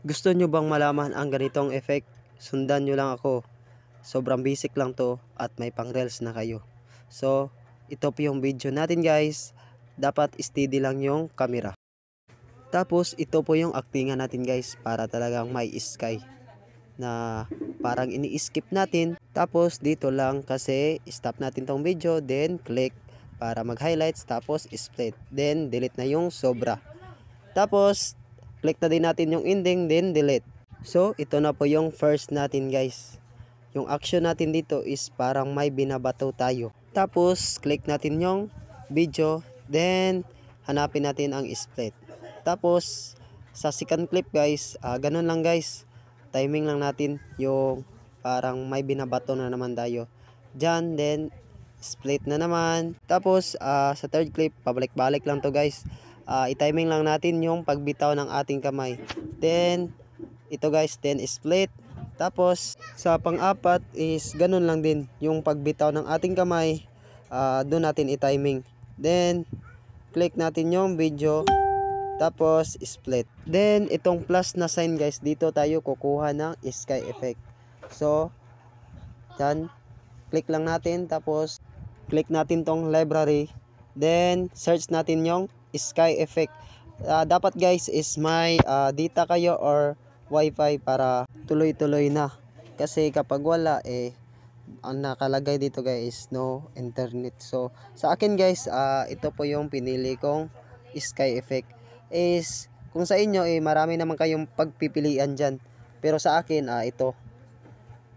Gusto nyo bang malaman ang ganitong effect? Sundan nyo lang ako. Sobrang basic lang to at may pang reels na kayo. So, ito po yung video natin guys. Dapat steady lang yung camera. Tapos, ito po yung actingan natin guys para talagang may sky na parang ini-skip natin. Tapos, dito lang kasi stop natin tong video. Then, click para mag-highlights. Tapos, split. Then, delete na yung sobra. Tapos, click na din natin yung ending, then delete. So, ito na po yung first natin guys. Yung action natin dito is parang may binabato tayo. Tapos, click natin yung video, then hanapin natin ang split. Tapos, sa second clip guys, ganun lang guys. Timing lang natin yung parang may binabato na naman tayo. Diyan, then split na naman. Tapos, sa third clip, pabalik-balik lang to guys. I-timing lang natin yung pagbitaw ng ating kamay. Then, ito guys, then split. Tapos, sa pang-apat is ganun lang din. Yung pagbitaw ng ating kamay, doon natin i-timing. Then, click natin yung video. Tapos, split. Then, itong plus na sign guys, dito tayo kukuha ng sky effect. So, yan. Click lang natin. Tapos, click natin tong library. Then, search natin yung sky effect. Dapat guys is may data kayo or wifi para tuloy-tuloy na. Kasi kapag wala ang nakalagay dito guys no internet. So, sa akin guys, ito po yung pinili kong sky effect. Is kung sa inyo marami naman kayong pagpipilian dyan. Pero sa akin ito.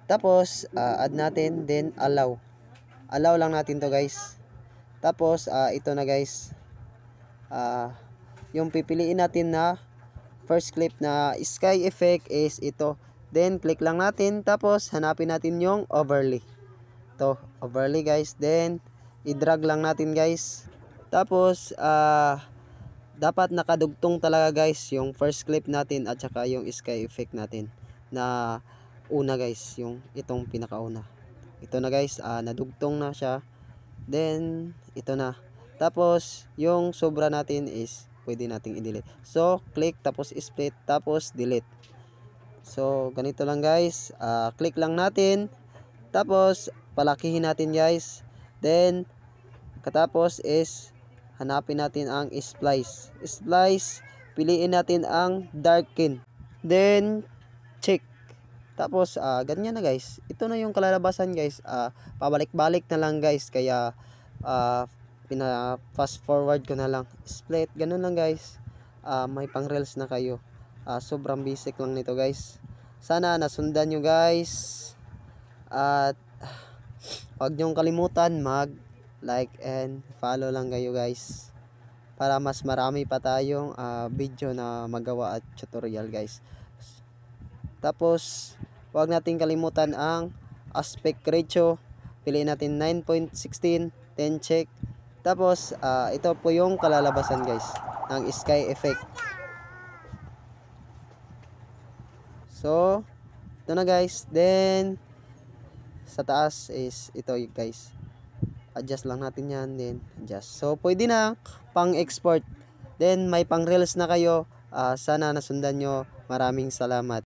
Tapos, add natin, then allow. Allow lang natin to guys. Tapos, ito na guys. Yung pipiliin natin na first clip na sky effect is ito. Then, click lang natin. Tapos, hanapin natin yung overlay. Ito, overlay guys. Then, i-drag lang natin guys. Tapos, dapat nakadugtong talaga guys yung first clip natin at saka yung sky effect natin na una guys, yung itong pinakauna. Ito na guys, nadugtong na siya. Then, ito na. Tapos, yung sobra natin is pwede nating i-delete. So, click, tapos split, tapos delete. So, ganito lang guys. Click lang natin. Tapos, palakihin natin guys. Then, katapos is hanapin natin ang splice. Splice, piliin natin ang darken. Then, check. Tapos, ganyan na guys. Ito na yung kalalabasan guys. Pabalik-balik na lang guys. Kaya, fast forward ko na lang. Split, ganun lang guys. May pang reels na kayo. Sobrang basic lang nito guys. Sana nasundan nyo guys. At, huwag nyong kalimutan mag-like and follow lang kayo guys. Para mas marami pa tayong video na magawa at tutorial guys. Tapos, huwag natin kalimutan ang aspect ratio. Piliin natin 9.16. Then check. Tapos, ito po yung kalalabasan guys ng sky effect. So, ito na guys. Then, sa taas is ito guys. Adjust lang natin yan. Then, adjust. So, pwede na pang export. Then, may pang reels na kayo. Sana nasundan nyo. Maraming salamat.